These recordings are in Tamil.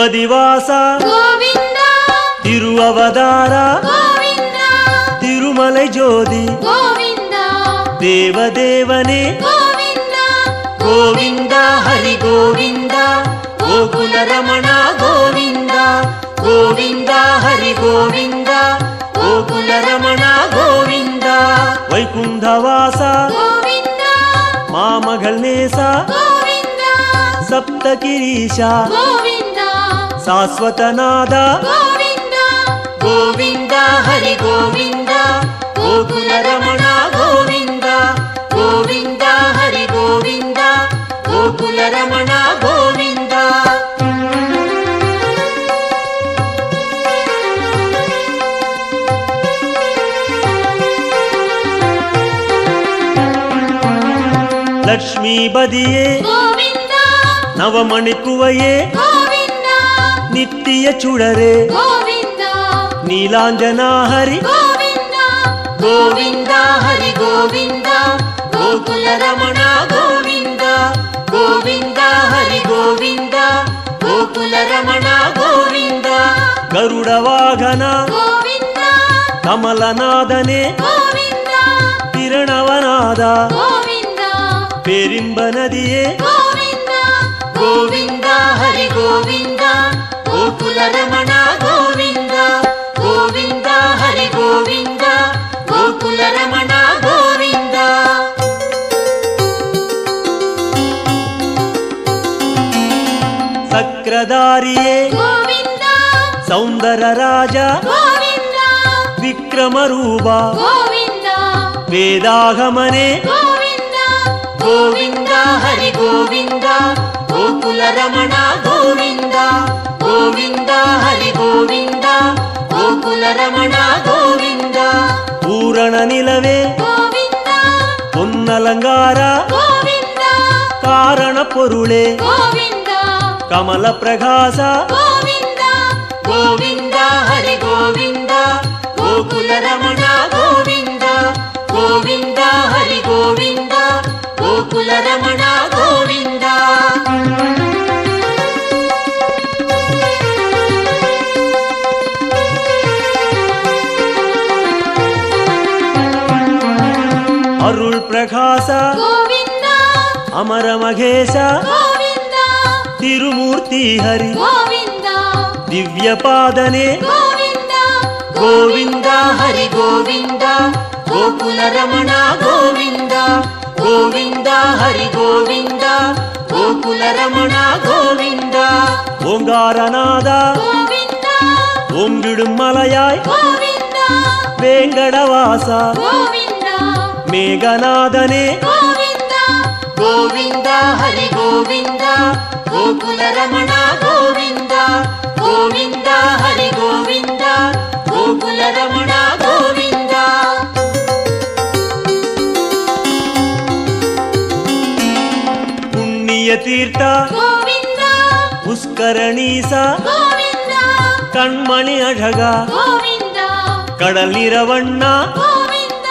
திருப்பதிவாச கோவிந்த திருவவதார கோவிந்த திருமலை ஜோதி கோவிந்த தேவதேவனே கோவிந்த கோவிந்த ஹரி கோவிந்த கோகுல ரமண கோவிந்த கோவிந்த ஹரி கோவிந்த கோகுல ரமண கோவிந்த வைகுண்டவாச கோவிந்த மாமகள் நேச கோவிந்த ಸಪ್ತಗಿರೀಶ கோவிந்த ಶಾಶ್ವತನಾದ கோவிந்த ಗೋವಿಂದ ಹರಿ ಗೋವಿಂದ ಗೋಕುಲ ರಮಣ ಗೋವಿಂದ ಗೋವಿಂದ ಹರಿ ಗೋವಿಂದ ಗೋಕುಲ ರಮಣ ಗೋವಿಂದ ಲಕ್ಷ್ಮೀ ಬದಿಯೇ கோவிந்த ನವಮಣಿಕುವಯೇ கோவிந்த ನಿತ್ಯ ಚುಡರೆ கோவிந்த ನೀಲಾಂಜನಾ ಹರಿ கோவிந்த ಗೋವಿಂದ ಹರಿ ಗೋವಿಂದ ಗೋಕುಲ ರಮಣ ಗೋವಿಂದ ಗೋವಿಂದ ಹರಿ ಗೋವಿಂದ ಗೋಕುಲ ರಮಣ ಗೋವಿಂದ ಗರುಡ ವಾಹನ கோவிந்த ಕಮಲನಾದನೆ கோவிந்த ಕಿರಣವನಾದ கோவிந்த ಪೇರಿಂಬ ನದಿಯೇ கோவிந்த ಗೋವಿಂದ ಹರಿ ಗೋವಿಂದ ಗೋಕುಲ ರಮಣ ಗೋವಿಂದ ಗೋವಿಂದ ಹರಿ ಗೋವಿಂದ ಗೋಕುಲ ರಮಣ ಗೋವಿಂದ ಸಕ್ರಧಾರಿಯೇ கோவிந்த ಸೌಂದರ ರಾಜ கோவிந்த ವಿಕ್ರಮ ರೂಪ கோவிந்த ವೇದಾಗಮನೆ கோவிந்த ಗೋವಿಂದ ಹರಿ ಗೋವಿಂದ ಗೋಕುಲ ರಮಣ ಗೋವಿಂದ ಗೋವಿಂದ ಹರಿ ಗೋವಿಂದ ಗೋಕುಲ ರಮಣ ಗೋವಿಂದ ಪೂರಣ ನಿಲವೇ கோவிந்த பொன்னலங்கார கோவிந்த ಕಾರಣ ಪೊರುಳೆ கோவிந்த ಕಮಲ ಪ್ರಕಾಶ கோவிந்த ಗೋವಿಂದ ಹರಿ ಗೋವಿಂದ ಗೋಕುಲ ರಮಣ ಗೋವಿಂದ ಗೋವಿಂದ ಹರಿ ಗೋವಿಂದ ಗೋಕುಲ ರಮಣ ಗೋವಿಂದ ಅರುಳ್ ಪ್ರಕಾಶ கோவிந்த ಅಮರ ಮಹೇಶ கோவிந்த ತಿರುಮೂರ್ತಿ ಹರಿ கோவிந்த ದಿವ್ಯ ಪಾದನೆ கோவிந்த ಗೋವಿಂದ ಹರಿ ಗೋವಿಂದ ಗೋಕುಲ ರಮಣ ಗೋವಿಂದ ಗೋವಿಂದ ಹರಿ ಗೋವಿಂದ ಗೋಕುಲ ರಮಣ ಗೋವಿಂದ ಓಂಗಾರನಾದ கோவிந்த ಓಂಗಿಡು ಮಲಯಾಯ್ கோவிந்த ವೇಂಗಡವಾಸ கோவிந்த ಮೇಘನಾದನೆ கோவிந்த ಗೋವಿಂದ ಹರಿ ಗೋವಿಂದ ಗೋಕುಲ ರಮಣ ಗೋವಿಂದ ಗೋವಿಂದ ಹರಿ ಗೋವಿಂದ ಗೋಕುಲ ರಮಣ ಗೋವಿಂದ ಪುಣ್ಯ ತೀರ್ಥ கோவிந்த ಪುಷ್ಕರಣೀಸ கோவிந்த ಕಣ್ಮಣಿ ಅழಗ கோவிந்த ಕಡಲಿರವಣ್ಣ கோவிந்த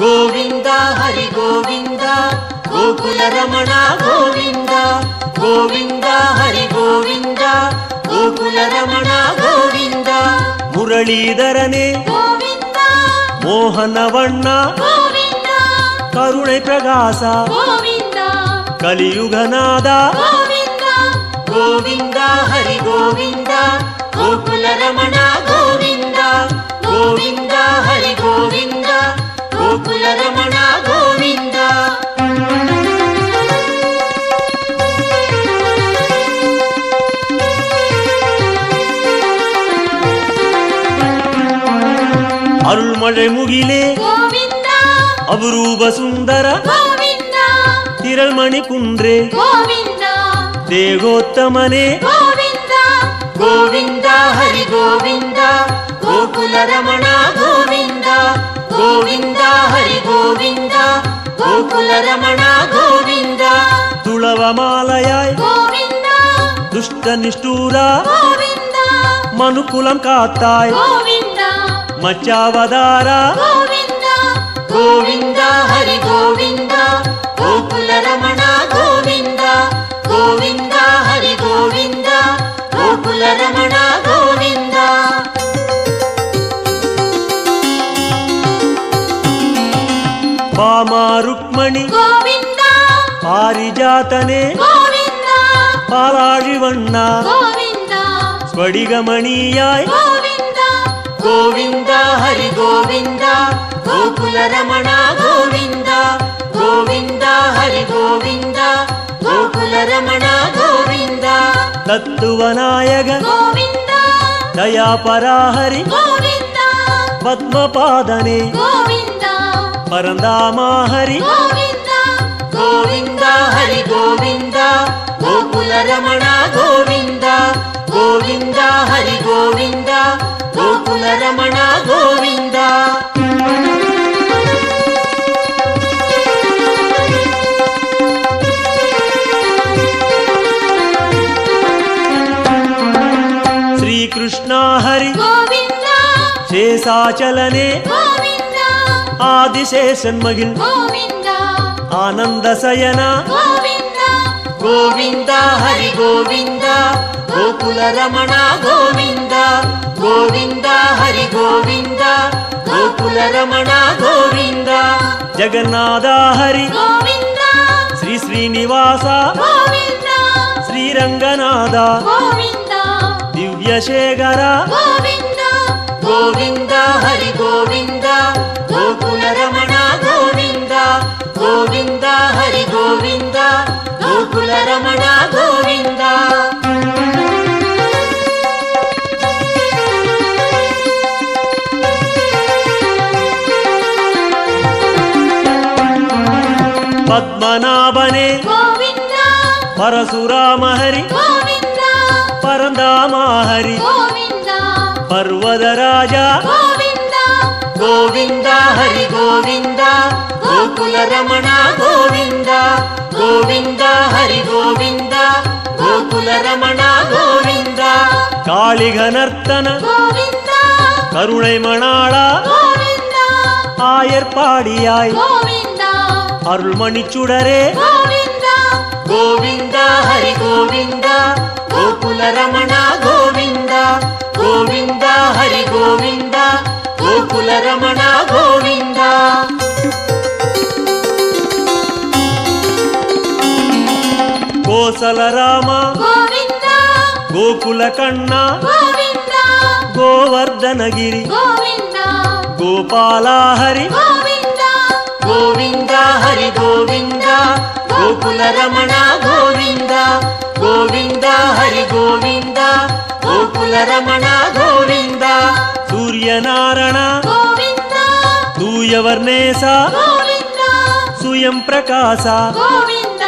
ಗೋವಿಂದ ಹರಿ ಗೋವಿಂದ ಗೋಕುಲ ರಮಣ ಗೋವಿಂದ ಗೋವಿಂದ ಹರಿ ಗೋವಿಂದ ಗೋಕುಲ ರಮಣ ಗೋವಿಂದ ಮುರಳೀಧರನೇ கோவிந்த ಮೋಹನವಣ್ಣ கோவிந்த ಕರುಣೆ ಪ್ರಕಾಶ கோவிந்த ಕಲಿಯುಗನಾದ கோவிந்த ಗೋವಿಂದ ಹರಿ ಗೋವಿಂದ ಗೋಕುಲ ರಮಣ ಗೋವಿಂದ ಗೋವಿಂದ ಹರಿ ಗೋವಿಂದ ಗೋಕುಲ ರಮಣ ಗೋವಿಂದ ಅರುಳ್ಮಳೆ ಮುಗಿಲೆ கோவிந்த ಅಪರೂಪ ಸುಂದರ கோவிந்த ತಿರಳ್ಮಣಿ ಕುಂಡ್ರೆ கோவிந்த ದೇಗೋತ್ತಮನೆ கோவிந்த ಗೋವಿಂದ ಹರಿ ಗೋವಿಂದ ಗೋಕುಲ ರಮಣ ಗೋವಿಂದ ಗೋವಿಂದ ಹರಿ ಗೋವಿಂದ ಗೋಕುಲ ರಮಣ ಗೋವಿಂದ ತುಳವ ಮಾಲಯಾಯ್ கோவிந்த ದುಷ್ಟ ನಿಷ್ಠೂರ கோவிந்த ಮನುಕುಲಂ ಕಾತ್ತಾಯ್ கோவிந்த ಮಚ್ಚಾವದಾರ கோவிந்த ಗೋವಿಂದ ಹರಿ ಗೋವಿಂದ ಗೋಕುಲ ರಮಣ ಗೋವಿಂದ ಗೋವಿಂದ ಹರಿ ಗೋವಿಂದ ಗೋಕುಲ ರಮಣ ಗೋವಿಂದ ವಾಮ ರುಕ್ಮಣಿ ಗೋವಿಂದ ಪಾರಿಜಾತನೆ ಗೋವಿಂದ ಪಾಲಾழிವಣ್ಣ ಗೋವಿಂದ ಸ್ಫಟಿಕಮಣಿಯಾಯ್ ಗೋವಿಂದ ಗೋವಿಂದ ಹರಿ ಗೋವಿಂದ ಗೋಕುಲ ರಮಣ ಗೋವಿಂದ ಗೋವಿಂದ ಹರಿ ಗೋವಿಂದ ಗೋಕುಲ ರಮಣ ಗೋವಿಂದ ತತ್ವನಾಯಕ ಗೋವಿಂದ ದಯಾಪರಾಹರಿ ಗೋವಿಂದ ಪದ್ಮಪಾದನೆ ಗೋವಿಂದ ಪರಂದಾಮ ಹರಿ ಗೋವಿಂದ ಗೋವಿಂದ ಹರಿ ಗೋವಿಂದ ಗೋಕುಲ ರಮಣ ಗೋವಿಂದ ಗೋವಿಂದ ಹರಿ ಗೋವಿಂದ ಗೋಕುಲ ರಮಣ ಗೋವಿಂದ ಶ್ರೀಕೃಷ್ಣ ಹರಿ ಗೋವಿಂದ ಶೇಷಾಚಲನೆ ಗೋವಿಂದ ಆದಿಶೇಷನ್ಮಗಿಲ್ ಗೋವಿಂದ ಆನಂದ ಸಯನ ಗೋವಿಂದ ಗೋವಿಂದ ಹರಿ ಗೋವಿಂದ ಗೋಕುಲ ರಮಣ ಗೋವಿಂದ ಗೋವಿಂದ ಹರಿ ಗೋವಿಂದ ಗೋಕುಲ ರಮಣ ಗೋವಿಂದ ಜಗನ್ನಾಥ ಹರಿ ಗೋವಿಂದ ಶ್ರೀ ಶ್ರೀನಿವಾಸ ಗೋವಿಂದ ಶ್ರೀರಂಗನಾಥ ಗೋವಿಂದ ದಿವ್ಯಶೇಖರ ಗೋವಿಂದ ಗೋವಿಂದ ಹರಿ ಗೋವಿಂದ ಗೋಕುಲ ರಮಣ ಗೋವಿಂದ ಗೋವಿಂದ ಹರಿ ಗೋವಿಂದ ಗೋಕುಲ ರಮಣ ಗೋವಿಂದ ಪದ್ಮನಾಭನೆ ಗೋವಿಂದ ಪರಶುರಾಮ ಹರಿ ಗೋವಿಂದ ಪರಂದಾಮ ಹರಿ ಗೋವಿಂದ ಪರ್ವತ ರಾಜ ಗೋವಿಂದ ಗೋವಿಂದ ಹರಿ ಗೋವಿಂದ ಗೋಕುಲ ರಮಣ ಗೋವಿಂದ ಗೋವಿಂದ ಹರಿ ಗೋವಿಂದ ಗೋಕುಲ ರಮಣ ಗೋವಿಂದ ಕಾಳಿಘನರ್ತನ ಗೋವಿಂದ கருணை மணாளா ಗೋವಿಂದ ஆயர்பாடியாய் ಗೋವಿಂದ அருள்மணி சுடரே ಗೋವಿಂದ கோவிந்த ஹரி கோவிந்த கோகுல ரமண கோவிந்த கோவிந்த ஹரி கோவிந்த கோகுல ரமண கோவிந்த கோசல ராம ಗೋವಿಂದ கோகுல கண்ணா ಗೋವಿಂದ கோவர்தனகிரி ಗೋವಿಂದ கோபால ஹரி ಗೋವಿಂದ கோவிந்த ஹரி கோவிந்த கோகுல ரமண கோவிந்த கோவிந்த ஹரி கோவிந்த கோகுல ரமண கோவிந்த சூரியநாராயண ಗೋವಿಂದ தூயவர்ணேச ಗೋವಿಂದ சுயம் பிரகாச ಗೋವಿಂದ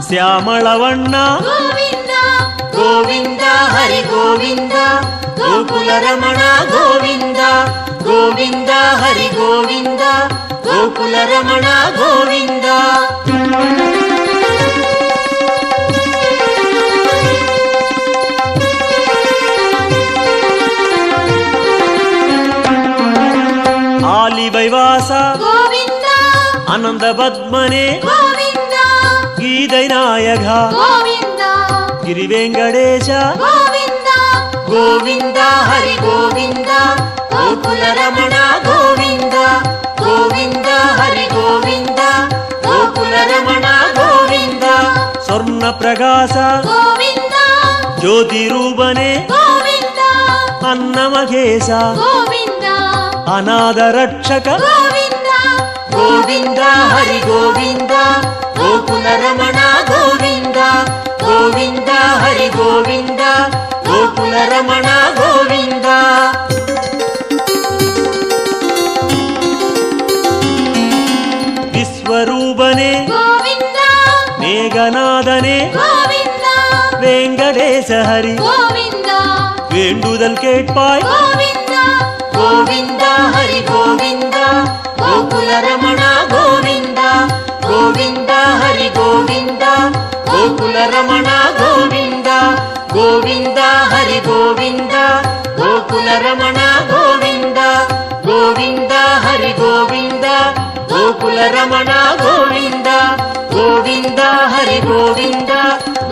ಶ್ಯಾಮಳವಣ್ಣ ಗೋವಿಂದ கோவிந்த ஹரி கோவிந்த கோகுல ரமண கோவிந்த கோவிந்த ஹரி கோவிந்த கோகுல ரமண கோவிந்த ஆலி வைவாச ಗೋವಿಂದ அனந்த பத்மனே ಗೋವಿಂದ கீதை நாயக ಗೋವಿಂದ ಗಿರಿವೆಂಕಟೇಶ ಗೋವಿಂದ ಗೋವಿಂದ ಹರಿ ಗೋವಿಂದ ಗೋಕುಲ ರಮಣ ಗೋವಿಂದ ಗೋವಿಂದ ಹರಿ ಗೋವಿಂದ ಗೋಕುಲ ರಮಣ ಗೋವಿಂದ ಸ್ವರ್ಣ ಪ್ರಕಾಶ ಗೋವಿಂದ ಜ್ಯೋತಿ ರೂಪನೆ ಗೋವಿಂದ ಅನ್ನಮಹೇಶ ಗೋವಿಂದ ಅನಾಥ ರಕ್ಷಕ ಗೋವಿಂದ ಗೋವಿಂದ ಹರಿ ಗೋವಿಂದ ಗೋಕುಲ ರಮಣ ಗೋವಿಂದ ಗೋವಿಂದ ಹರಿ ಗೋವಿಂದ ಗೋಕುಲ ರಮಣ ಗೋವಿಂದ ವಿಶ್ವರೂಪನೆ ಗೋವಿಂದ ಮೇಘನಾದನೆ ಗೋವಿಂದ ವೆಂಕಟೇಶ ಹರಿ ಗೋವಿಂದ வேண்டுதல் கேட்பாய் ಗೋವಿಂದ கோவிந்த ஹரி கோவிந்த கோகுல ரமண கோவிந்த கோவிந்த ஹரி கோவிந்த கோகுல ரமண கோவிந்த கோவிந்த ஹரி கோவிந்த கோகுல ரமண கோவிந்த கோவிந்த ஹரி கோவிந்த கோகுல ரமண கோவிந்த கோவிந்த ஹரி கோவிந்த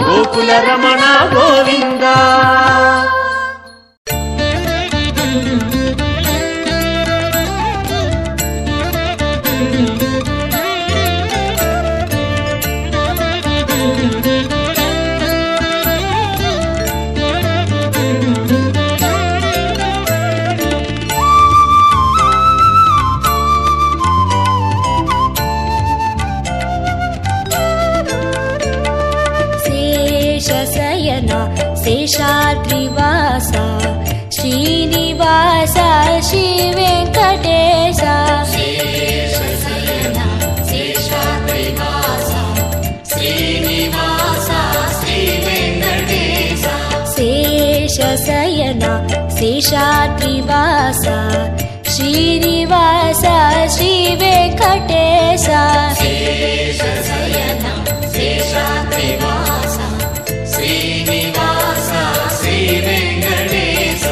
கோகுல ಗೋಕುಲ ರಮಣ ಗೋವಿಂದ. ಶೇಷಾದ್ರಿವಾಸ ಶ್ರೀನಿವಾಸ ಶ್ರೀ ವೆಂಕಟೇಶ. ಶೇಷಶಯನ ಶೇಷಾದ್ರಿವಾಸ ಶ್ರೀನಿವಾಸ ಶ್ರೀ ವೆಂಕಟೇಶ. ಶೇಷಶಯನ ಶೇಷಾದ್ರಿವಾಸ ಶ್ರೀನಿವಾಸ ಶ್ರೀ ವೆಂಕಟೇಶ. ಶೇಷಶಯನ ಶೇಷಾದ್ರಿವಾಸ ಶ್ರೀನಿವಾಸ ಶ್ರೀ ವೆಂಕಟೇಶ.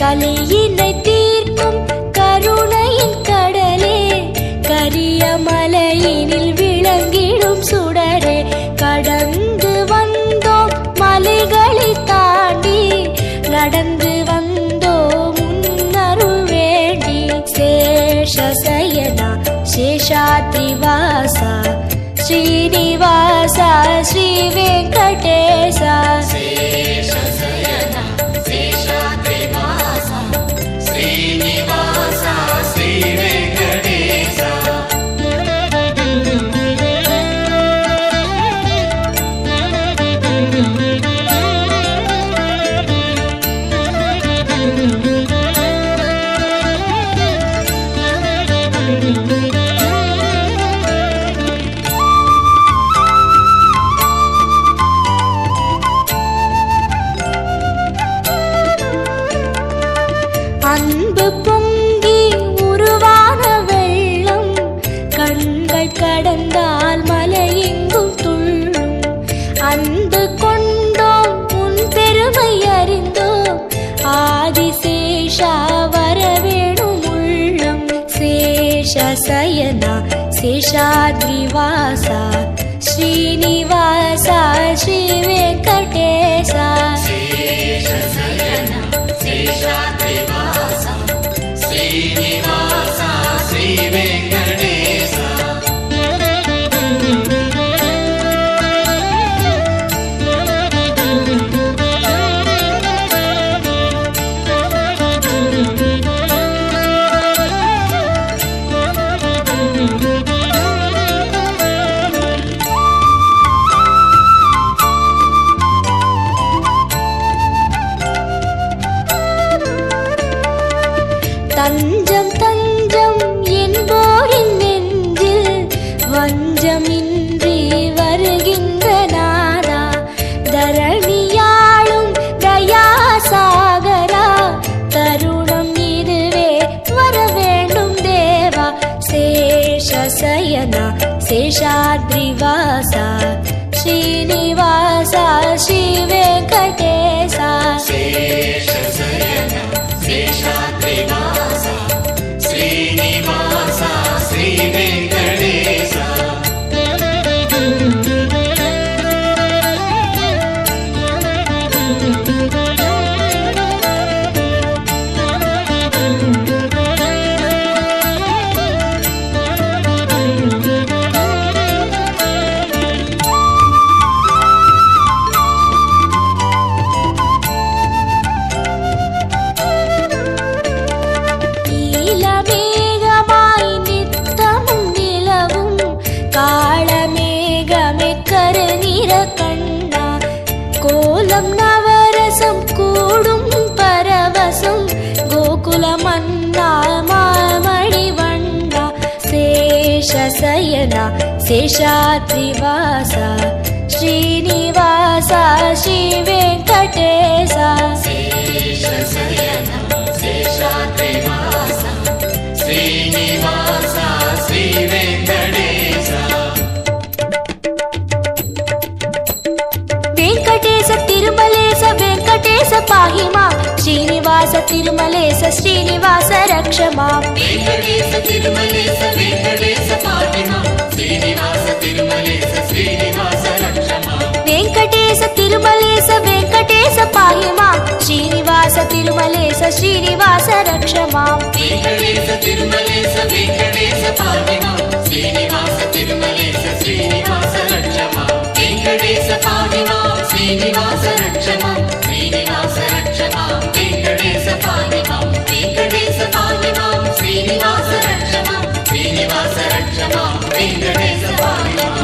கலியினை தீர்க்கும் கருணையின் கடலே கரிய மலையினில் விளங்கிடும் சுடரே. கடந்து வந்தோம் மலைகளை தாண்டி நடந்து வந்தோம் முன்னருள் வேண்டி. சேஷசயனா சேஷாத்ரிவாசா ஸ்ரீனிவாசா ஸ்ரீ வெங்கடேசா. சேஷசயனா சேஷாத்ரிவாசா ಶ್ರೀನಿವಾಸ ಶ್ರೀ ವೆಂಕಟೇಶ. அன்பு பொங்கி உருவான வெள்ளம் கண்கள் கடந்தால் மலையெங்கும் துள்ளும். அன்பு கொண்டோம் உன் பெருமை அறிந்தோம் ஆதிசேஷா வரவேணும் உள்ளம். சேஷசயனா சேஷாத்ரிவாசா ஸ்ரீனிவாசா ஸ்ரீ வெங்கடேசா. சேஷசயனா சேஷாத்ரிவாಸ ಶ್ರೀನಿವಾಸ ಶ್ರೀ ವೆಂಕಟೇಶ. தஞ்சம் தஞ்சம் என்போரின் நெஞ்சில் வஞ்சமின்றி வருகின்ற நாதா. தரணியாளும் தயாசாகரா தருணம் இதுவே வரவேண்டும் தேவா. சேஷசயனா சேஷாத்ரிவாசா ஸ்ரீனிவாசா ஸ்ரீ வெங்கடேசா. சேஷசயனா சேஷாத்ரிவாಸ ಶ್ರೀನಿವಾಸ ಶ್ರೀ ವೆಂಕಟೇಶ. கோலம் நவரசம் கூடும் பரவசம் கோகுல மன்னா மாமணி வண்ணா. சேஷசயனா சேஷாத்ரிவாசா ஸ்ரீனிவாசா ஸ்ரீ வெங்கடேசா. சேஷசயனா తిరుమలేశ శ్రీనివాస రక్ష మాం. వెంకటేశ తిరుమలేశ వెంకటేశ పాహి మాం. శ్రీనివాస తిరుమలేశ శ్రీనివాస రక్ష మాం. వెంకటేశ తిరుమలేశ వెంకటేశ పాహి మాం. శ్రీనివాస తిరుమలేశ శ్రీనివాస రక్ష మాం. వెంకటేశ తిరుమలేశ వెంకటేశ పాహి మాం. శ్రీనివాస తిరుమలేశ శ్రీనివాస రక్ష మాం. వెంకటేశ పాహి మాం. శ్రీనివాస రక్ష మాం. శ్రీనివాస రక్ష మాం. వెంకటేశ పాహి మాం. వెంకటేశ పాహి మాం. శ్రీనివాస రక్ష మాం. శ్రీనివాస రక్ష మాం. వెంకటేశ పాహి మాం.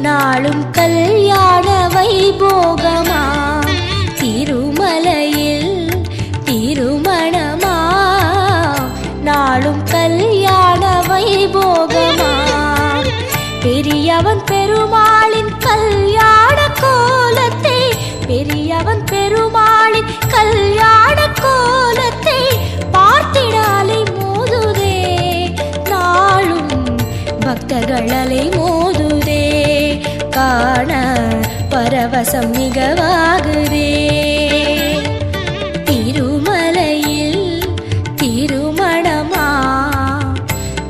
நாளும் கல்யாண வைபோகமா. திருமலையில் திருமணமா நாளும் கல்யாண வைபோகமா. பெரியவன் பெருமாளின் கல்யாண கோலத்தை பெரியவன் பெருமாளின் கல்யாண கோலத்தை பார்த்திடாலை மோதுதே. நாளும் பக்தர்களலை மோதுதே. காண பரவசம் மிகவாகுதே. திருமலையில் திருமணமா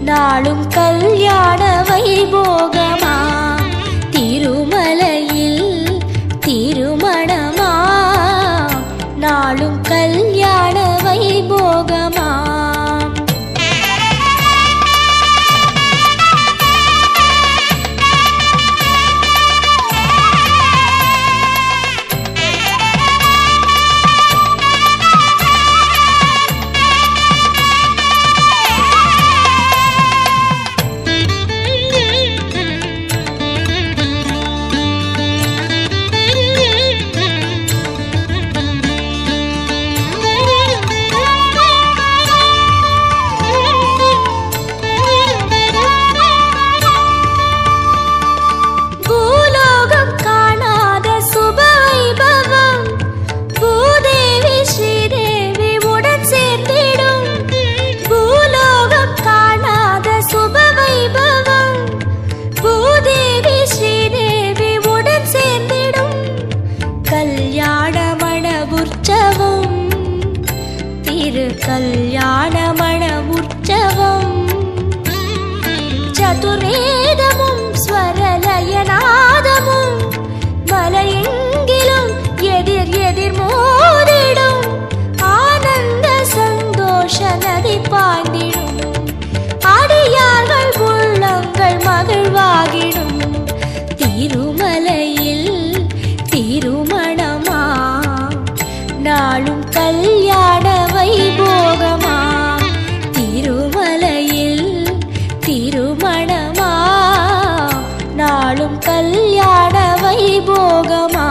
நாளும் கல்யாண வைபோகமா. திருமலையில் திருமணமா நாளும் கல்யாண வைபோகமா. கல்யாணமண உற்சவம் சதுர்வேதமும் ஸ்வரலயநாதமும் மலையெங்கிலும் எதிர் எதிர் மோதிடும். ஆனந்த சந்தோஷ நதி பாய்ந்திடும். அடியார்கள் உள்ளங்கள் மகிழ்வாகிடும். திருமலையில் திருமணமா நாளும் கல்யாண வைபோகமா. திருமலையில் திருமணமா நாளும் கல்யாண வைபோகமா.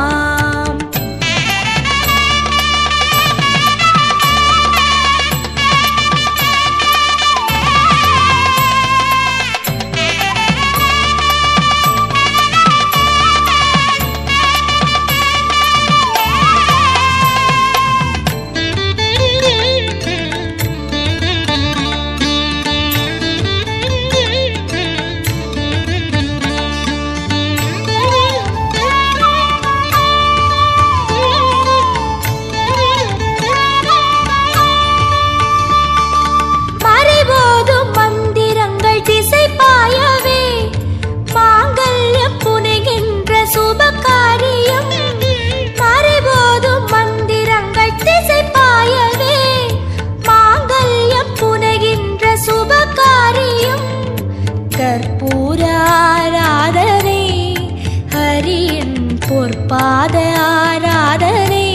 பாத ஆராதனை.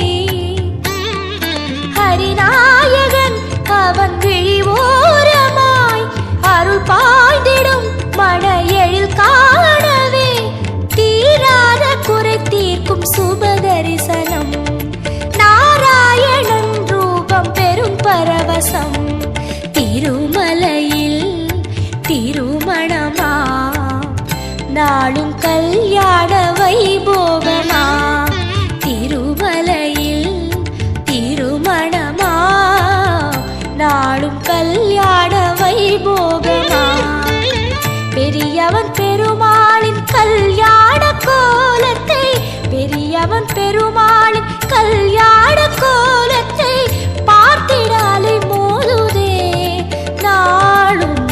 ஹரிநாயகன் அவன் விழிவோரமாய் அருள் பாய்ந்திடும் மன எழில் காணவே தீராத குறை தீர்க்கும் சுப தரிசனம். நாராயணன் ரூபம் பெரும் பரவசம். திருமலையில் திருமணமா நாளும் கல்யாண வைபோகமா. திருமலையில் திருமணமா நாளும் கல்யாண வைபோகமா. பெரியவன் பெருமாளின் கல்யாண கோலத்தை பெரியவன் பெருமாளின் கல்யாண கோலத்தை பார்த்திடாலை மோதுதே நாளும்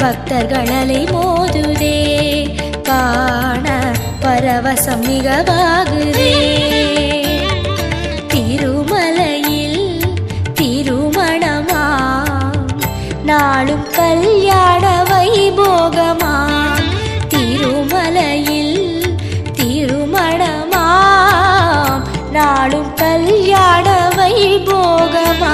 பக்தர்களலை மோதுதே. காண பரவசம் மிகவாகுதே. திருமலையில் திருமணமா நாளும் கல்யாண வைபோகமா. திருமலையில் திருமணமா நாளும் கல்யாண வைபோகமா.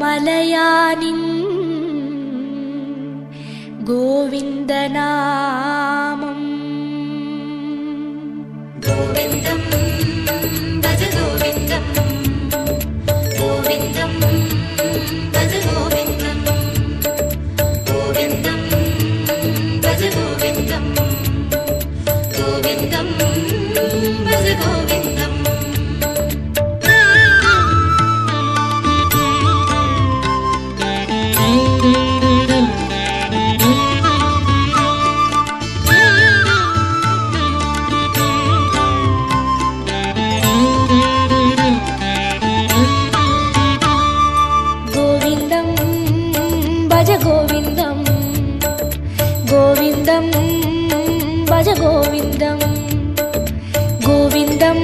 மலையானின் கோவிந்த நாமம். கோவிந்தம் பஜ கோவிந்தம் கோவிந்தம் பஜ கோவிந்தம் கோவிந்தம் பஜ கோவிந்தம் கோவிந்தம் பஜ கோவிந்தம். கோவிந்தம் பஜ கோவிந்தம் கோவிந்தம்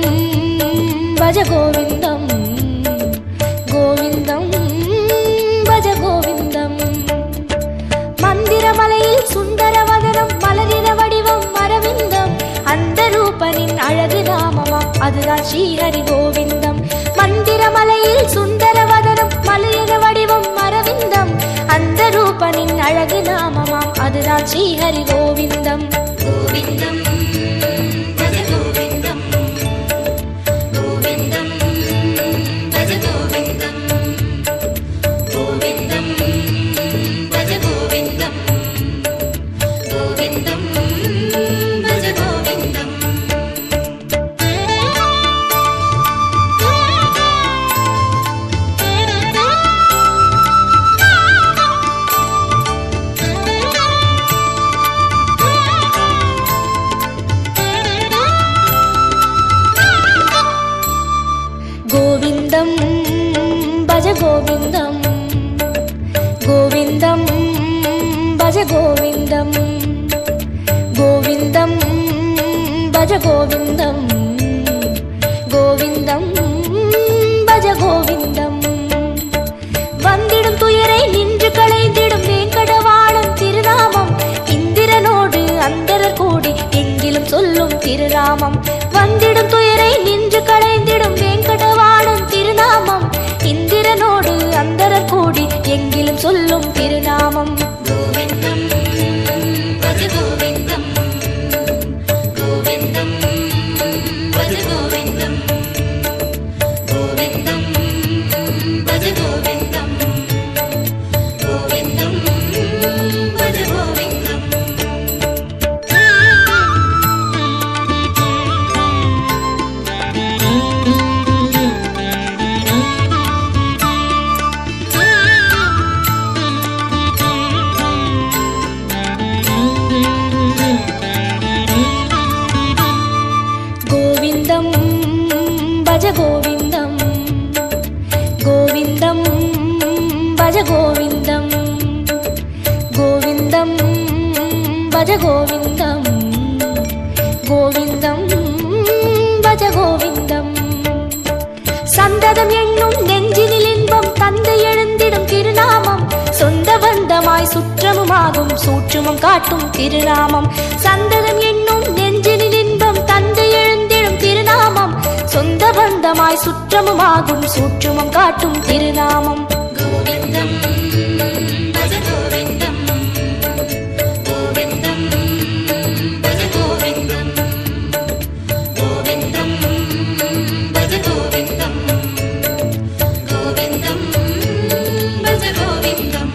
பஜ கோவிந்தம் கோவிந்தம் பஜ கோவிந்தம். மந்திரமலையில் சுந்தரவதனம் மலரின வடிவம் அரவிந்தம். அந்த ரூபனின் அழகு நாமமாம் அதுதான் ஸ்ரீஹரி கோவிந்தம். மந்திரமலையில் சுந்தரவதனம் மலரின வடிவம் அரவிந்தம். அந்த ரூபனின் அழகு நாமமாம் அதுதான் ஸ்ரீஹரி கோவிந்தம். கோவிந்தம் பஜ கோவிந்தம் கோவிந்தம் பஜ கோவிந்தம் கோவிந்தம் பஜ கோவிந்தம் கோவிந்தம் பஜ கோவிந்தம். கோவிந்தம் பஜ கோவிந்தம் கோவிந்தம் பஜ கோவிந்தம் கோவிந்தம் பஜ கோவிந்தம் கோவிந்தம் பஜ கோவிந்தம். வந்திடும் துயரை நின்று களைந்திடும் வேங்கடவாளன் திருநாமம். இந்திரனோடு அந்தரர் கூடி எங்கிலும் சொல்லும் திருநாமம். வந்திடும் துயரை நின்று களைந்திடும் வேங்கடவாளன் திருநாமம். இந்திரனோடு அந்தரர் கூடி எங்கிலும் சொல்லும் திருநாமம். கோவிந்தம் பஜ கோவிந்தம் கோவிந்தம் பஜ கோவிந்தம் கோவிந்தம் பஜ கோவிந்தம் கோவிந்தம் பஜ கோவிந்தம். பஜ கோவிந்தம் கோவிந்தம் பஜ கோவிந்தம். சந்ததம் என்னும் நெஞ்சினில் இன்பம் தந்தை எழுந்திடும் திருநாமம், சொந்த பந்தமாய் சுற்றமுமாகும் சூற்றுமம் காட்டும் திருநாமம். சந்ததம் என்னும் நெஞ்சினில் இன்பம் தந்தை எழுந்திடும் திருநாமம், சொந்த பந்தமாய் சுற்றமுமாகும் சூற்றுமம் காட்டும் திருநாமம். கோவிந்தம் பஜ கோவிந்தம் கோவிந்தம் பஜ கோவிந்தம் கோவிந்தம் பஜ கோவிந்தம் கோவிந்தம் பஜ கோவிந்தம்.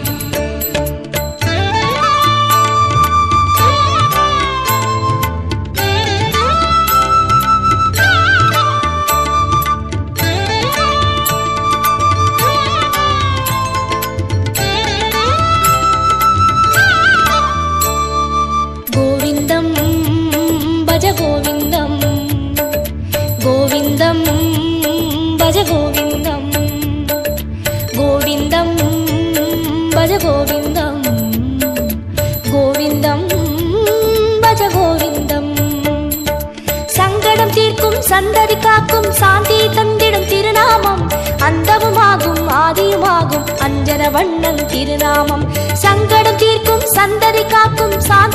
கோவிந்தம் பஜ கோவிந்தம் கோவிந்தம் பஜ கோவிந்தம் கோவிந்தம் பஜ கோவிந்தம் கோவிந்தம் பஜ கோவிந்தம். சங்கடம் தீர்க்கும் சந்ததி காக்கும் சாந்தி தந்திடும் திருநாமம், அந்தமுமாகும் ஆதியுமாகும் அஞ்சன வண்ணன் திருநாமம். சங்கடம் தீர்க்கும் சந்ததி காக்கும் சாந்தி